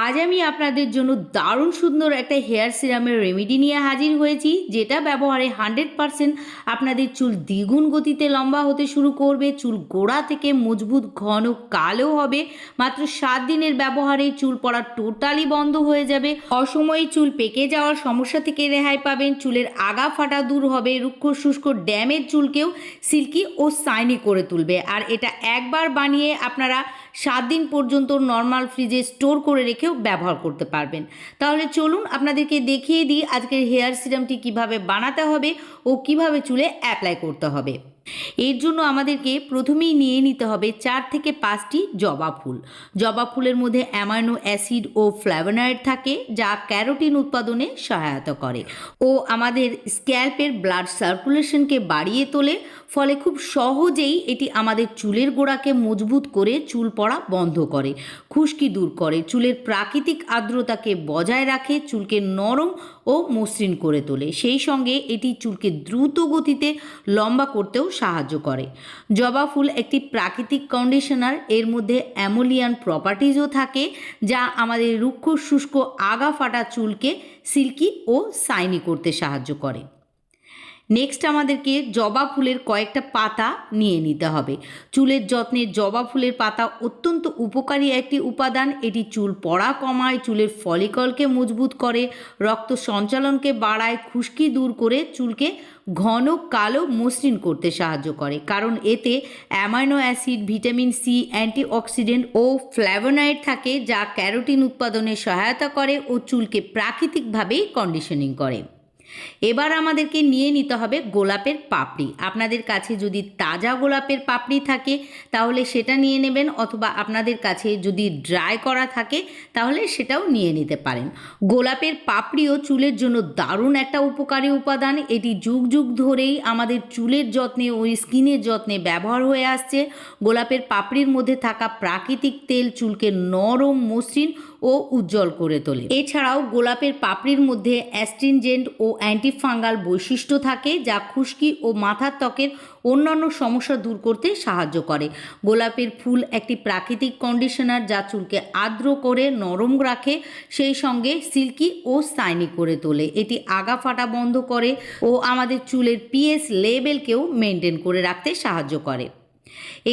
আজ আমি আপনাদের জন্য দারুণ সুন্দর একটা হেয়ার সিরামের রেমেডি নিয়ে হাজির হয়েছি, যেটা ব্যবহারে 100% আপনাদের চুল দ্বিগুণ গতিতে লম্বা হতে শুরু করবে। চুল গোড়া থেকে মজবুত, ঘন, কালো হবে। মাত্র 7 দিনের ব্যবহারে চুল পড়া টোটালি বন্ধ হয়ে যাবে। অসময়ে চুল পেকে যাওয়ার সমস্যা থেকে রেহাই পাবেন। চুলের আগা ফাটা দূর হবে। রুক্ষ শুষ্ক ড্যামেজ চুলকেও সিল্কি ও শাইনি করে তুলবে। আর এটা একবার বানিয়ে আপনারা 7 দিন পর্যন্ত নর্মাল ফ্রিজে স্টোর করে রেখেও ব্যবহার করতে পারবেন। তাহলে চলুন আপনাদেরকে দেখিয়ে দিই আজকের হেয়ার সিরামটি কিভাবে বানাতে হবে ও কিভাবে চুলে অ্যাপ্লাই করতে হবে। এর জন্য আমাদেরকে প্রথমেই নিয়ে নিতে হবে 4 থেকে 5টি জবা ফুল। জবা ফুলের মধ্যে অ্যামাইনো অ্যাসিড ও ফ্ল্যাভোনয়েড থাকে, যা ক্যারোটিন উৎপাদনে সহায়তা করে ও আমাদের স্ক্যাল্পের ব্লাড সার্কুলেশনকে বাড়িয়ে তোলে। ফলে খুব সহজেই এটি আমাদের চুলের গোড়াকে মজবুত করে চুল পড়া বন্ধ করে, খুশকি দূর করে, চুলের প্রাকৃতিক আর্দ্রতাকে বজায় রাখে, চুলকে নরম ও মসৃণ করে তোলে। সেই সঙ্গে এটি চুলকে দ্রুত গতিতে লম্বা করতেও সাহায্য করে। জবা ফুল একটি প্রাকৃতিক কন্ডিশনার। এর মধ্যে অ্যামোলিয়ান প্রপার্টিজও থাকে, যা আমাদের রুক্ষ শুষ্ক আগা ফাটা চুলকে সিল্কি ও শাইনি করতে সাহায্য করে। নেক্সট আমাদেরকে জবা ফুলের কয়েকটা পাতা নিয়ে নিতে হবে। চুলের যত্নে জবা ফুলের পাতা অত্যন্ত উপকারী একটি উপাদান। এটি চুল পড়া কমায়, চুলের ফলিকলকে মজবুত করে, রক্ত সঞ্চালনকে বাড়ায়, খুশকি দূর করে চুলকে ঘন, কালো, মসৃণ করতে সাহায্য করে। কারণ এতে amino acid, vitamin C, antioxidant ও ফ্ল্যাভোনয়েড থাকে, যা ক্যারোটিন উৎপাদনে সহায়তা করে ও চুলকে প্রাকৃতিকভাবেই কন্ডিশনিং করে। এবার আমাদেরকে নিয়ে নিতে হবে গোলাপের পাপড়ি। আপনাদের কাছে যদি তাজা গোলাপের পাপড়ি থাকে তাহলে সেটা নিয়ে নেবেন, অথবা আপনাদের কাছে যদি ড্রাই করা থাকে তাহলে সেটাও নিয়ে নিতে পারেন। গোলাপের পাপড়িও চুলের জন্য দারুণ একটা উপকারী উপাদান। এটি যুগ যুগ ধরেই আমাদের চুলের যত্নে ও স্কিনের যত্নে ব্যবহার হয়ে আসছে। গোলাপের পাপড়ির মধ্যে থাকা প্রাকৃতিক তেল চুলকে নরম, মসৃণ ও উজ্জ্বল করে তোলে। এছাড়াও গোলাপের পাপড়ির মধ্যে অ্যাস্ট্রিনজেন্ট ও অ্যান্টিফাঙ্গাল বৈশিষ্ট্য থাকে, যা খুশকি ও মাথার ত্বকের অন্যান্য সমস্যা দূর করতে সাহায্য করে। গোলাপের ফুল একটি প্রাকৃতিক কন্ডিশনার, যা চুলকে আর্দ্র করে নরম রাখে, সেই সঙ্গে সিল্কি ও শাইনি করে তোলে। এটি আগা ফাটা বন্ধ করে ও আমাদের চুলের পিএইচ লেভেলকেও মেনটেন করে রাখতে সাহায্য করে।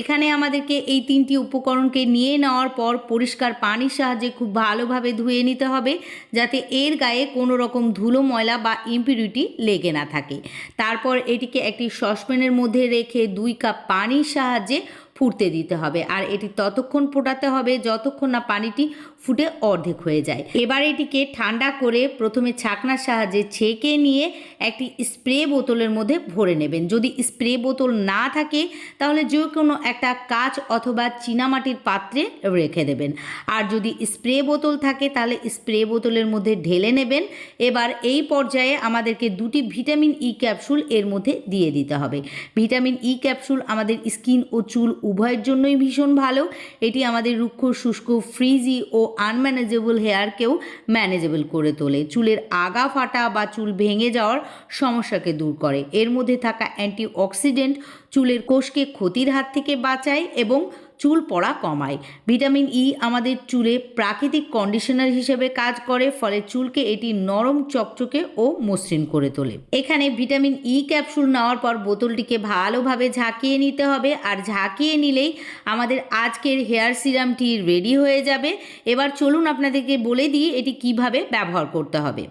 এখানে আমাদেরকে এই 3টি উপকরণকে নিয়ে নেওয়ার পর পরিষ্কার পানির সাহায্যে খুব ভালোভাবে ধুয়ে নিতে হবে, যাতে এর গায়ে কোনো রকম ধুলো, ময়লা বা ইমপিউরিটি লেগে না থাকে। তারপর এটিকে একটি সসপ্যানের মধ্যে রেখে 2 কাপ পানির সাহায্যে ফুটতে দিতে হবে। আর এটি ততক্ষণ ফোটাতে হবে যতক্ষণ না পানিটি ফুটে অর্ধেক হয়ে যায়। এবার এটিকে ঠান্ডা করে প্রথমে ছাঁকনার সাহায্যে ছেঁকে নিয়ে একটি স্প্রে বোতলের মধ্যে ভরে নেবেন। যদি স্প্রে বোতল না থাকে তাহলে যে কোনো একটা কাঁচ অথবা চীনামাটির পাত্রে রেখে দেবেন। আর যদি স্প্রে বোতল থাকে তাহলে স্প্রে বোতলের মধ্যে ঢেলে নেবেন। এবার এই পর্যায়ে আমাদেরকে 2টি ভিটামিন ই ক্যাপসুল এর মধ্যে দিয়ে দিতে হবে। ভিটামিন ই ক্যাপসুল আমাদের স্কিন ও চুল উভয়ের জন্যই ভীষণ ভালো। এটি আমাদের রুক্ষ, শুষ্ক, ফ্রিজি ও আনম্যানেজেবল হেয়ারকেও ম্যানেজেবল করে তোলে। চুলের আগা ফাটা বা চুল ভেঙে যাওয়ার সমস্যাকে দূর করে। এর মধ্যে থাকা অ্যান্টিঅক্সিডেন্ট চুলের কোষকে ক্ষতির হাত থেকে বাঁচায় এবং চুল পড়া কমায়। ভিটামিন ই আমাদের চুলে প্রাকৃতিক কন্ডিশনার হিসেবে কাজ করে, ফলে চুলকে এটি নরম, চকচকে ও মসৃণ করে তোলে। এখানে ভিটামিন ই ক্যাপসুল নেওয়ার পর বোতলটিকে ভালোভাবে ঝাঁকিয়ে নিতে হবে। আর ঝাঁকিয়ে নিলেই আমাদের আজকের হেয়ার সিরামটি রেডি হয়ে যাবে। এবার চলুন আপনাদেরকে বলে দিই এটি কিভাবে ব্যবহার করতে হবে।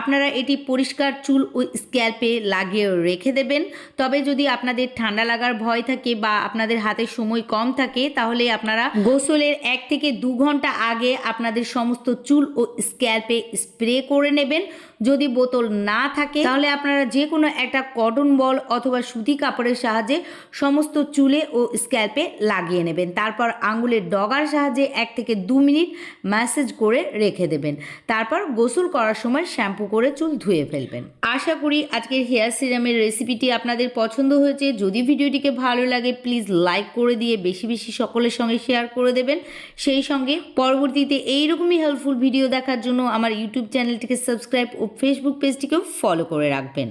আপনারা এটি পরিষ্কার চুল ও স্ক্যাল্পে লাগিয়ে রেখে দেবেন। তবে যদি আপনাদের ঠান্ডা লাগার ভয় থাকে বা আপনাদের হাতে সময় কম থাকে তাহলে আপনারা গোসলের 1 থেকে 2 ঘন্টা আগে আপনাদের সমস্ত চুল ও স্ক্যাল্পে স্প্রে করে নেবেন। যদি বোতল না থাকে তাহলে আপনারা যে কোনো একটা কটন বল অথবা সুতি কাপড়ের সাহায্যে সমস্ত চুলে ও স্ক্যাল্পে লাগিয়ে নেবেন। তারপর আঙুলের ডগার সাহায্যে 1 থেকে 2 মিনিট ম্যাসেজ করে রেখে দেবেন। তারপর গোসল করার সময় শ্যাম্পু করে চুল ধুয়ে ফেলবেন। আশা করি আজকের হেয়ার সিরামের রেসিপিটি আপনাদের পছন্দ হয়েছে। যদি ভিডিওটিকে ভালো লাগে প্লিজ লাইক করে দিয়ে বেশি বেশি সকলের সঙ্গে শেয়ার করে দেবেন। সেই সঙ্গে পরবর্তীতে এইরকমই হেল্পফুল ভিডিও দেখার জন্য আমার ইউটিউব চ্যানেলটিকে সাবস্ক্রাইব ও ফেসবুক পেজটিকেও ফলো করে রাখবেন।